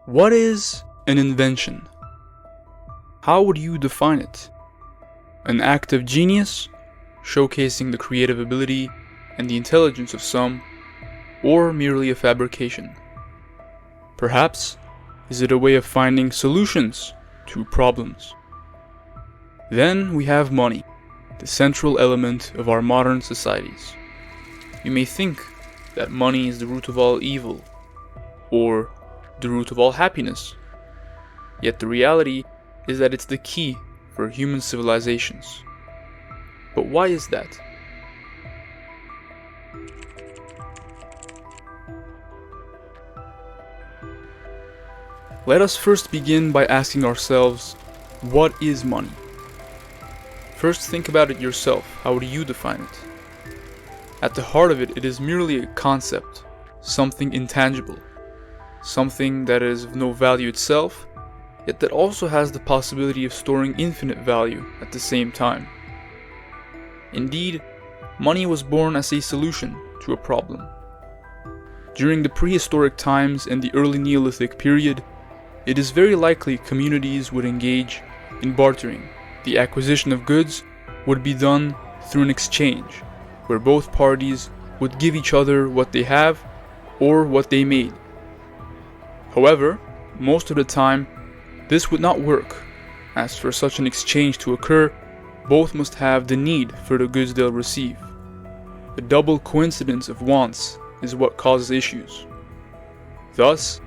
What is an invention? How would you define it? An act of genius, showcasing the creative ability and the intelligence of some, or merely a fabrication? Perhaps, is it a way of finding solutions to problems? Then we have money, the central element of our modern societies. You may think that money is the root of all evil, or the root of all happiness. Yet the reality is that it's the key for human civilizations. But why is that? Let us first begin by asking ourselves, what is money? First think about it yourself. How do you define it? At the heart of it, it is merely a concept, something intangible, something that is of no value itself, yet that also has the possibility of storing infinite value at the same time. Indeed, money was born as a solution to a problem. During the prehistoric times and the early Neolithic period, it is very likely communities would engage in bartering. The acquisition of goods would be done through an exchange, where both parties would give each other what they have or what they made. However, most of the time, this would not work, as for such an exchange to occur, both must have the need for the goods they'll receive. The double coincidence of wants is what causes issues. Thus,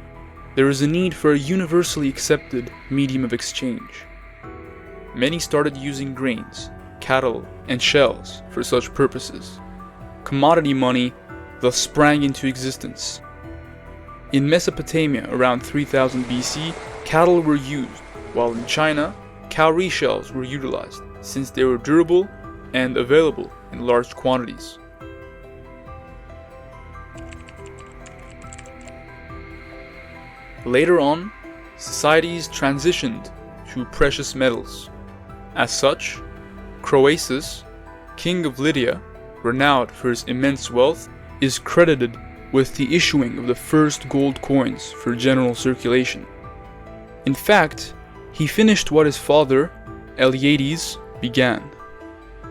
there is a need for a universally accepted medium of exchange. Many started using grains, cattle, and shells for such purposes. Commodity money thus sprang into existence. In Mesopotamia around 3000 BC, cattle were used, while in China, cowrie shells were utilized, since they were durable and available in large quantities. Later on, societies transitioned to precious metals. As such, Croesus, king of Lydia, renowned for his immense wealth, is credited with the issuing of the first gold coins for general circulation. In fact, he finished what his father, Eliades, began.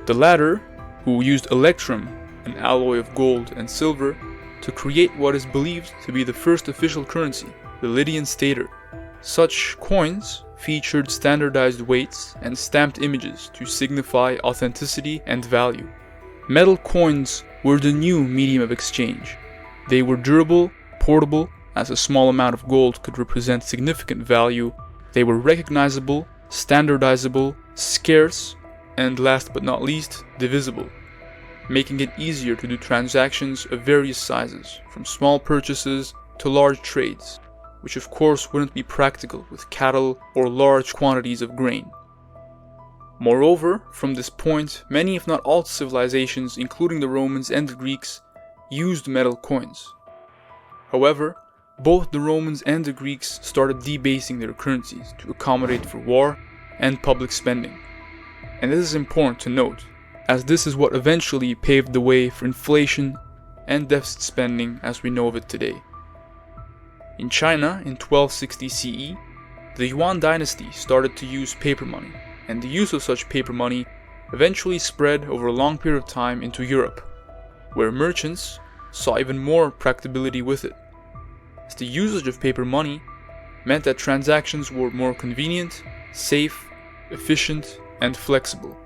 The latter, who used electrum, an alloy of gold and silver, to create what is believed to be the first official currency, the Lydian stater. Such coins featured standardized weights and stamped images to signify authenticity and value. Metal coins were the new medium of exchange. They were durable, portable, as a small amount of gold could represent significant value. They were recognizable, standardizable, scarce, and last but not least, divisible, making it easier to do transactions of various sizes, from small purchases to large trades, which of course wouldn't be practical with cattle or large quantities of grain. Moreover, from this point, many if not all civilizations, including the Romans and the Greeks, used metal coins. However, both the Romans and the Greeks started debasing their currencies to accommodate for war and public spending. And this is important to note, as this is what eventually paved the way for inflation and deficit spending as we know of it today. In China, in 1260 CE, the Yuan dynasty started to use paper money, and the use of such paper money eventually spread over a long period of time into Europe, where merchants saw even more practicability with it, as the usage of paper money meant that transactions were more convenient, safe, efficient, and flexible.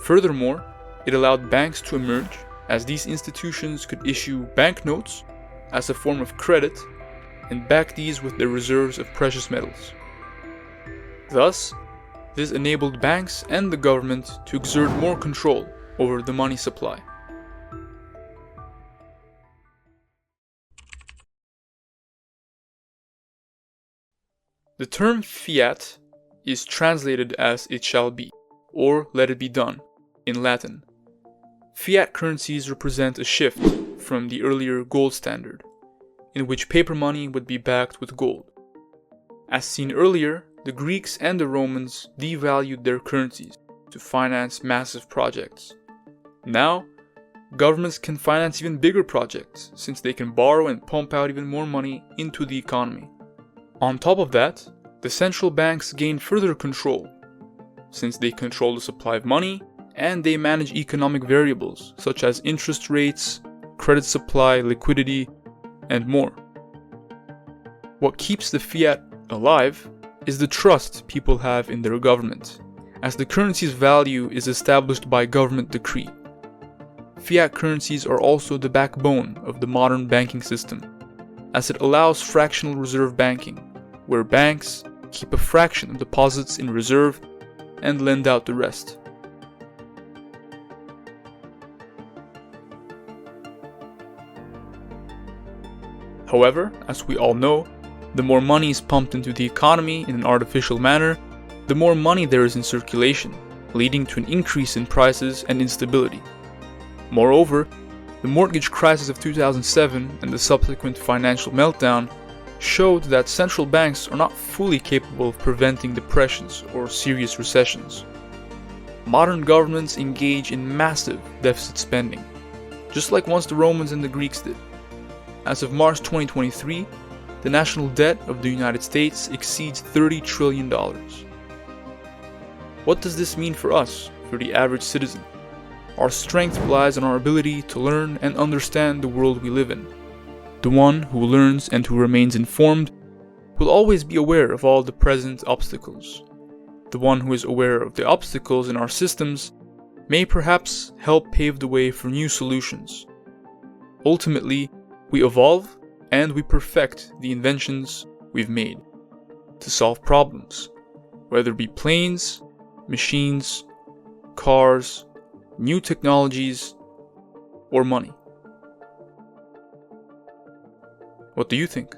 Furthermore, it allowed banks to emerge, as these institutions could issue banknotes as a form of credit and back these with their reserves of precious metals. Thus, this enabled banks and the government to exert more control over the money supply. The term fiat is translated as "it shall be" or "let it be done" in Latin. Fiat currencies represent a shift from the earlier gold standard, in which paper money would be backed with gold. As seen earlier, the Greeks and the Romans devalued their currencies to finance massive projects. Now, governments can finance even bigger projects, since they can borrow and pump out even more money into the economy. On top of that, the central banks gain further control, since they control the supply of money and they manage economic variables such as interest rates, credit supply, liquidity, and more. What keeps the fiat alive is the trust people have in their government, as the currency's value is established by government decree. Fiat currencies are also the backbone of the modern banking system, as it allows fractional reserve banking, where banks keep a fraction of deposits in reserve and lend out the rest. However, as we all know, the more money is pumped into the economy in an artificial manner, the more money there is in circulation, leading to an increase in prices and instability. Moreover, the mortgage crisis of 2007 and the subsequent financial meltdown showed that central banks are not fully capable of preventing depressions or serious recessions. Modern governments engage in massive deficit spending, just like once the Romans and the Greeks did. As of March 2023, the national debt of the United States exceeds $30 trillion. What does this mean for us, for the average citizen? Our strength relies on our ability to learn and understand the world we live in. The one who learns and who remains informed will always be aware of all the present obstacles. The one who is aware of the obstacles in our systems may perhaps help pave the way for new solutions. Ultimately, we evolve and we perfect the inventions we've made to solve problems, whether it be planes, machines, cars, new technologies, or money. What do you think?